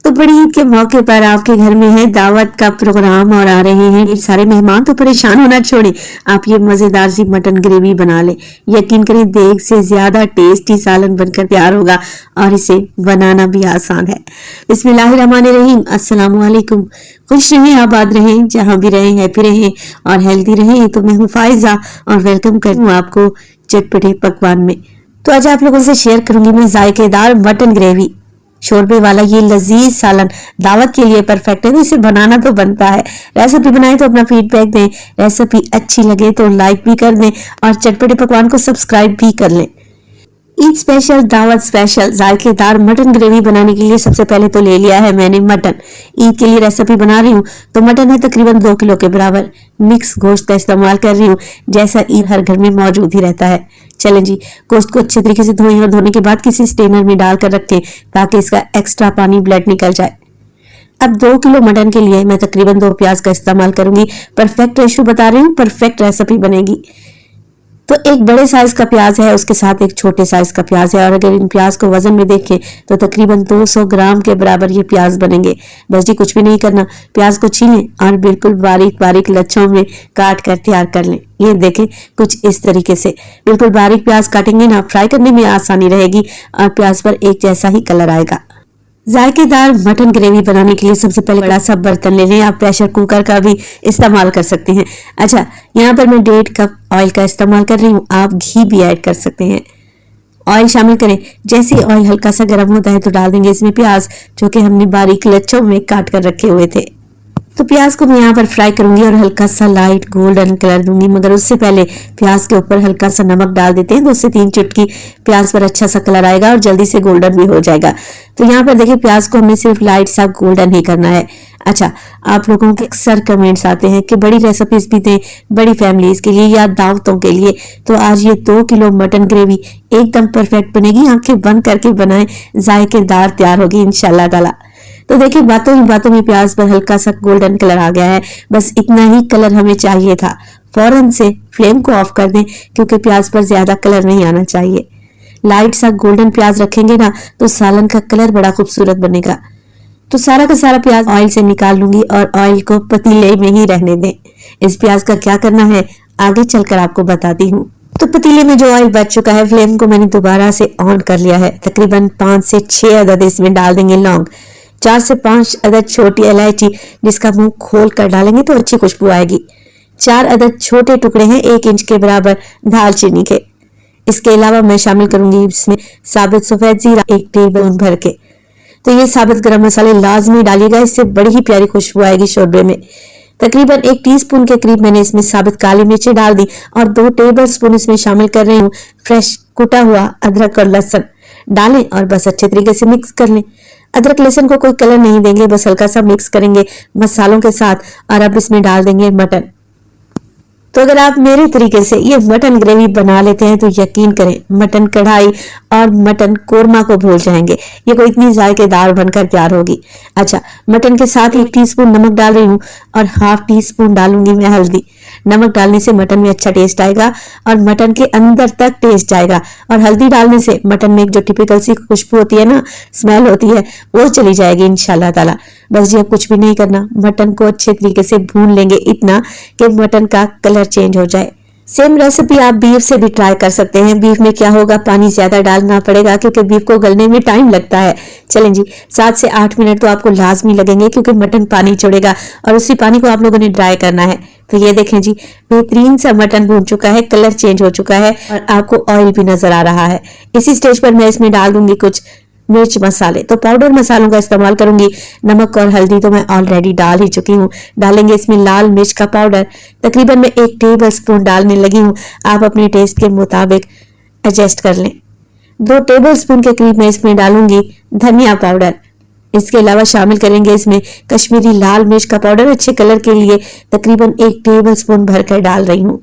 तो बड़ी ईद के मौके पर आपके घर में है दावत का प्रोग्राम और आ रहे हैं ढेर सारे मेहमान, तो परेशान होना छोड़े, आप ये मजेदार सी मटन ग्रेवी बना ले। यकीन करें देग से ज्यादा टेस्टी सालन बनकर तैयार होगा और इसे बनाना भी आसान है। बिस्मिल्लाहिर्रहमानिर्रहीम, अस्सलाम वालेकुम। खुश रहें, आबाद रहें, जहां भी रहें हैप्पी रहें और हेल्दी रहें। तो मैं हूँ फायजा और वेलकम करूँ आपको चटपटे पकवान में। तो आज आप लोगों से शेयर करूंगी मैं जायकेदार मटन ग्रेवी। शोरबे वाला ये लजीज सालन दावत के लिए परफेक्ट है, तो इसे बनाना तो बनता है। रेसिपी बनाए तो अपना फीडबैक दें, रेसिपी अच्छी लगे तो लाइक भी कर दें और चटपटे पकवान को सब्सक्राइब भी कर लें। ईद स्पेशल दावत स्पेशल जायकेदार मटन ग्रेवी बनाने के लिए सबसे पहले तो ले लिया है मैंने मटन। ईद के लिए रेसिपी बना रही हूँ तो मटन है तकरीबन 2 किलो के बराबर। मिक्स गोश्त का इस्तेमाल कर रही हूँ, जैसा ईद हर घर में मौजूद ही रहता है। चलें जी, गोश्त को अच्छे तरीके से धोएं और धोने के बाद किसी स्ट्रेनर में डालकर रखें ताकि इसका एक्स्ट्रा पानी ब्लड निकल जाए। अब 2 किलो मटन के लिए मैं तकरीबन 2 प्याज का इस्तेमाल करूंगी। परफेक्ट रेशो बता रही हूँ, परफेक्ट रेसिपी बनेगी। तो एक बड़े साइज का प्याज है, उसके साथ एक छोटे साइज का प्याज है, और अगर इन प्याज को वजन में देखें तो तकरीबन 200 ग्राम के बराबर ये प्याज बनेंगे। बस जी कुछ भी नहीं करना, प्याज को छीलें और बिल्कुल बारीक बारीक लच्छों में काट कर तैयार कर लें। ये देखें कुछ इस तरीके से बिल्कुल बारीक प्याज काटेंगे ना, फ्राई करने में आसानी रहेगी और प्याज पर एक जैसा ही कलर आएगा। जायकेदार मटन ग्रेवी बनाने के लिए सबसे पहले बड़ा सा बर्तन ले लें। आप प्रेशर कुकर का भी इस्तेमाल कर सकते हैं। अच्छा, यहाँ पर मैं 1.5 कप ऑयल का इस्तेमाल कर रही हूँ, आप घी भी ऐड कर सकते हैं। ऑयल शामिल करें, जैसे ही ऑयल हल्का सा गर्म होता है तो डाल देंगे इसमें प्याज, जो कि हमने बारीक लच्छों में काट कर रखे हुए थे। तो प्याज को मैं यहाँ पर फ्राई करूंगी और हल्का सा लाइट गोल्डन कलर दूंगी, मगर उससे पहले प्याज के ऊपर हल्का सा नमक डाल देते हैं। 2 से 3 चुटकी प्याज पर अच्छा सा कलर आएगा और जल्दी से गोल्डन भी हो जाएगा। तो यहाँ पर देखिए प्याज को हमें सिर्फ लाइट सा गोल्डन ही करना है। अच्छा, आप लोगों के अक्सर कमेंट्स आते हैं कि बड़ी रेसिपीज भी दें बड़ी फैमिलीज के लिए या दावतों के लिए, तो आज ये 2 किलो मटन ग्रेवी एकदम परफेक्ट बनेगी। आंखें बंद करके बनाएं, जायकेदार तैयार होगी इंशाल्लाह ताला। तो देखिए बातों ही बातों में प्याज पर हल्का सा गोल्डन कलर आ गया है, बस इतना ही कलर हमें चाहिए था। फौरन से फ्लेम को ऑफ कर दें क्योंकि प्याज पर ज्यादा कलर नहीं आना चाहिए। लाइट सा गोल्डन प्याज रखेंगे ना तो सालन का कलर बड़ा खूबसूरत बनेगा। तो सारा का सारा प्याज ऑयल से निकाल लूंगी और ऑयल को पतीले में ही रहने दें। इस प्याज का क्या करना है आगे चलकर आपको बताती हूँ। तो पतीले में जो ऑयल बच चुका है, फ्लेम को मैंने दोबारा से ऑन कर लिया है। तकरीबन 5 से 6 अदद इसमें डाल देंगे लौंग, 4 से 5 अदद छोटी इलायची, जिसका मुंह खोल कर डालेंगे तो अच्छी खुशबू आएगी। 4 अदद छोटे टुकड़े हैं 1 इंच के बराबर दालचीनी के। इसके अलावा मैं शामिल करूंगी इसमें साबित सफेद जीरा 1 टेबल भर के। तो ये साबित गरम मसाले लाजमी डालिएगा, इससे बड़ी ही प्यारी खुशबू आएगी शोरबे में। तकरीबन 1 टीस्पून के करीब मैंने इसमें साबित काली मिर्ची डाल दी और 2 टेबल स्पून इसमें शामिल कर रही हूँ फ्रेश कुटा हुआ अदरक और लहसुन डालें और बस अच्छे तरीके से मिक्स कर लें। अदरक लहसुन को कोई कलर नहीं देंगे, बस हल्का सा मिक्स करेंगे मसालों के साथ और अब इसमें डाल देंगे मटन। तो अगर आप मेरे तरीके से ये मटन ग्रेवी बना लेते हैं तो यकीन करें मटन कढ़ाई और मटन कोरमा को भूल जाएंगे। ये कोई इतनी जायकेदार बनकर तैयार होगी। अच्छा, मटन के साथ 1 टीस्पून नमक डाल रही हूँ और ½ टीस्पून डालूंगी मैं हल्दी। नमक डालने से मटन में अच्छा टेस्ट आएगा और मटन के अंदर तक टेस्ट जाएगा, और हल्दी डालने से मटन में एक जो टिपिकल सी खुशबू होती है ना, स्मेल होती है, वो चली जाएगी इंशाल्लाह ताला। बस जी अब कुछ भी नहीं करना, मटन को अच्छे तरीके से भून लेंगे इतना कि मटन का कलर चेंज हो जाए। सेम रेसिपी आप बीफ से भी ट्राई कर सकते हैं। बीफ में क्या होगा, पानी ज्यादा डालना पड़ेगा क्योंकि बीफ को गलने में टाइम लगता है। चलें जी, 7 से 8 मिनट तो आपको लाजमी लगेंगे क्योंकि मटन पानी छोड़ेगा और उसी पानी को आप लोगों ने ड्राई करना है। तो ये देखें जी, बेहतरीन सा मटन भून चुका है, कलर चेंज हो चुका है और आपको ऑयल भी नजर आ रहा है। इसी स्टेज पर मैं इसमें डाल दूंगी कुछ मिर्च मसाले। तो पाउडर मसालों का इस्तेमाल करूंगी। नमक और हल्दी तो मैं ऑलरेडी डाल ही चुकी हूँ। डालेंगे इसमें लाल मिर्च का पाउडर, तकरीबन मैं 1 टेबल स्पून डालने लगी हूँ। आप अपने टेस्ट के मुताबिक एडजस्ट कर लें। 2 टेबल स्पून के करीब मैं इसमें डालूंगी धनिया पाउडर। इसके अलावा शामिल करेंगे इसमें कश्मीरी लाल मिर्च का पाउडर, अच्छे कलर के लिए तकरीबन 1 टेबल स्पून भरकर डाल रही हूँ।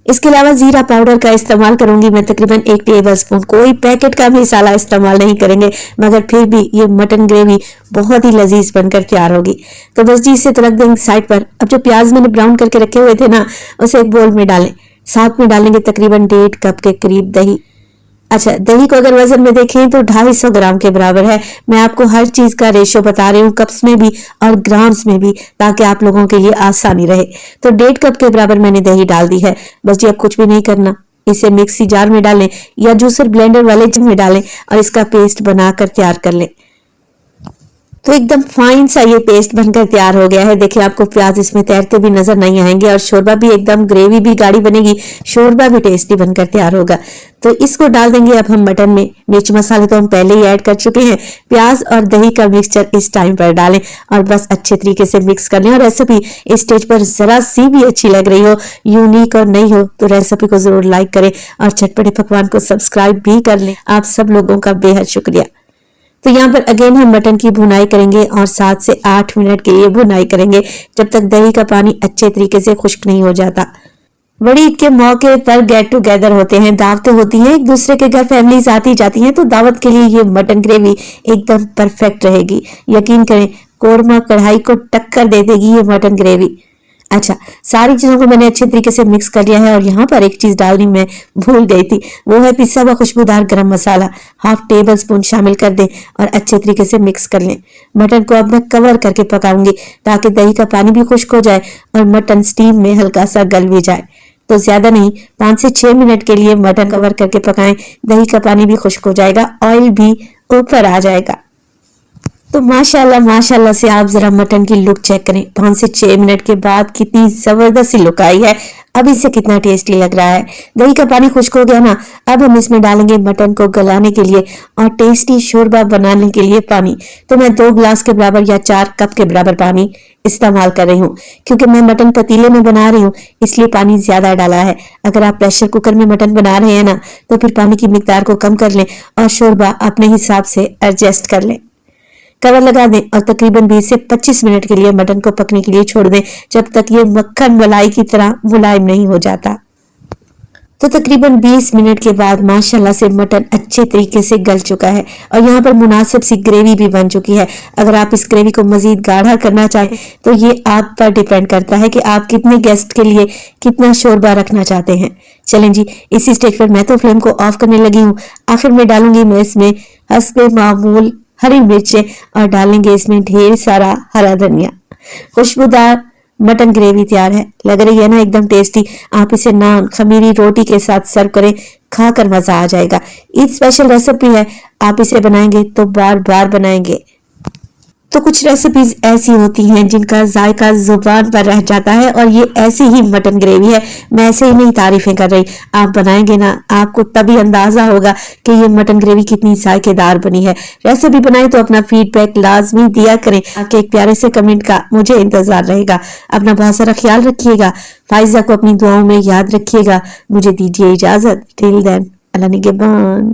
इसके अलावा जीरा पाउडर का इस्तेमाल करूंगी मैं तकरीबन 1 टेबल स्पून। कोई पैकेट का भी मसाला इस्तेमाल नहीं करेंगे, मगर फिर भी ये मटन ग्रेवी बहुत ही लजीज बनकर तैयार होगी। तो बस जी इसे तो रख देंगे साइड पर। अब जो प्याज मैंने ब्राउन करके रखे हुए थे ना, उसे एक बोल में डालें। साथ में डालेंगे तकरीबन 1.5 कप के करीब दही। अच्छा, दही को अगर वजन में देखें तो 250 ग्राम के बराबर है। मैं आपको हर चीज का रेशो बता रही हूँ, कप्स में भी और ग्राम्स में भी, ताकि आप लोगों के लिए आसानी रहे। तो 1.5 कप के बराबर मैंने दही डाल दी है। बस ये अब कुछ भी नहीं करना, इसे मिक्सी जार में डालें या जूसर ब्लेंडर वाले जार में डालें और इसका पेस्ट बनाकर तैयार कर लें। तो एकदम फाइन सा ये पेस्ट बनकर तैयार हो गया है। देखिए, आपको प्याज इसमें तैरते भी नजर नहीं आएंगे और शोरबा भी एकदम ग्रेवी भी गाढ़ी बनेगी, शोरबा भी टेस्टी बनकर तैयार होगा। तो इसको डाल देंगे अब हम मटन में। मिर्च मसाले तो हम पहले ही ऐड कर चुके हैं। प्याज और दही का मिक्सचर इस टाइम पर डालें और बस अच्छे तरीके से मिक्स कर लें। और रेसिपी इस स्टेज पर जरा सी भी अच्छी लग रही हो, यूनिक और नई हो, तो रेसिपी को जरूर लाइक करें और चटपटे पकवान को सब्सक्राइब भी कर लें। आप सब लोगों का बेहद शुक्रिया। तो यहाँ पर अगेन हम मटन की भुनाई करेंगे और 7 से 8 मिनट के लिए भुनाई करेंगे, जब तक दही का पानी अच्छे तरीके से खुश्क नहीं हो जाता। बड़ी ईद के मौके पर गेट टुगेदर होते हैं, दावतें होती हैं, एक दूसरे के घर फैमिलीज आती जाती हैं, तो दावत के लिए ये मटन ग्रेवी एकदम परफेक्ट रहेगी। यकीन करें, कोरमा कढ़ाई को टक्कर दे देगी ये मटन ग्रेवी। अच्छा, सारी चीजों को मैंने अच्छे तरीके से मिक्स कर लिया है और यहाँ पर एक चीज डालनी मैं भूल गई थी, वो है पिसा हुआ खुशबूदार गरम मसाला। 1/2 टेबल स्पून शामिल कर दें और अच्छे तरीके से मिक्स कर लें। मटन को अब मैं कवर करके पकाऊंगी ताकि दही का पानी भी खुश्क हो जाए और मटन स्टीम में हल्का सा गल भी जाए। तो ज्यादा नहीं, 5 से 6 मिनट के लिए मटन कवर करके पकाएं। दही का पानी भी खुश्क हो जाएगा, ऑयल भी ऊपर आ जाएगा। तो माशाल्लाह से आप जरा मटन की लुक चेक करें। 5 से 6 मिनट के बाद कितनी जबरदस्त सी लुक आई है। अब इससे कितना टेस्टी लग रहा है। दही का पानी खुश्क हो गया ना, अब हम इसमें डालेंगे मटन को गलाने के लिए और टेस्टी शोरबा बनाने के लिए पानी। तो मैं 2 ग्लास के बराबर या 4 कप के बराबर पानी इस्तेमाल कर रही हूँ, क्योंकि मैं मटन पतीले में बना रही हूँ, इसलिए पानी ज्यादा डाला है। अगर आप प्रेशर कुकर में मटन बना रहे हैं ना, तो फिर पानी की मिकदार को कम कर लें और शोरबा अपने हिसाब से एडजस्ट कर लें। कवर लगा दें और तकरीबन 20 से 25 मिनट के लिए मटन को पकने के लिए छोड़ दें, जब तक ये मक्खन मलाई की तरह मुलायम नहीं हो जाता। तो तकरीबन 20 मिनट के बाद माशाल्लाह से मटन अच्छे तरीके से गल चुका है और यहाँ पर मुनासिब सी ग्रेवी भी बन चुकी है। अगर आप इस ग्रेवी को मजीद गाढ़ा करना चाहें तो ये आप पर डिपेंड करता है कि आप कितने गेस्ट के लिए कितना शोरबा रखना चाहते हैं। चलें जी, इसी स्टेज पर मैं तो फ्लेम को ऑफ करने लगी हूँ। आखिर में डालूंगी मैं इसमें हस्बे मामूल हरी मिर्चें और डालेंगे इसमें ढेर सारा हरा धनिया। खुशबूदार मटन ग्रेवी तैयार है। लग रही है ना एकदम टेस्टी। आप इसे नान खमीरी रोटी के साथ सर्व करें, खाकर मजा आ जाएगा। ईद स्पेशल रेसिपी है, आप इसे बनाएंगे तो बार बार बनाएंगे। तो कुछ रेसिपीज ऐसी होती हैं जिनका जायका जुबान पर रह जाता है और ये ऐसी ही मटन ग्रेवी है। मैं ऐसे ही नहीं तारीफें कर रही, आप बनाएंगे ना, आपको तभी अंदाजा होगा कि ये मटन ग्रेवी कितनी जायकेदार बनी है। रेसिपी बनाए तो अपना फीडबैक लाजमी दिया करें, ताकि एक प्यारे से कमेंट का मुझे इंतजार रहेगा। अपना बहुत सारा ख्याल रखिएगा, फाइजा को अपनी दुआओं में याद रखिएगा। मुझे दीजिए इजाजत। टिल देन, अल्लाह निगहबान।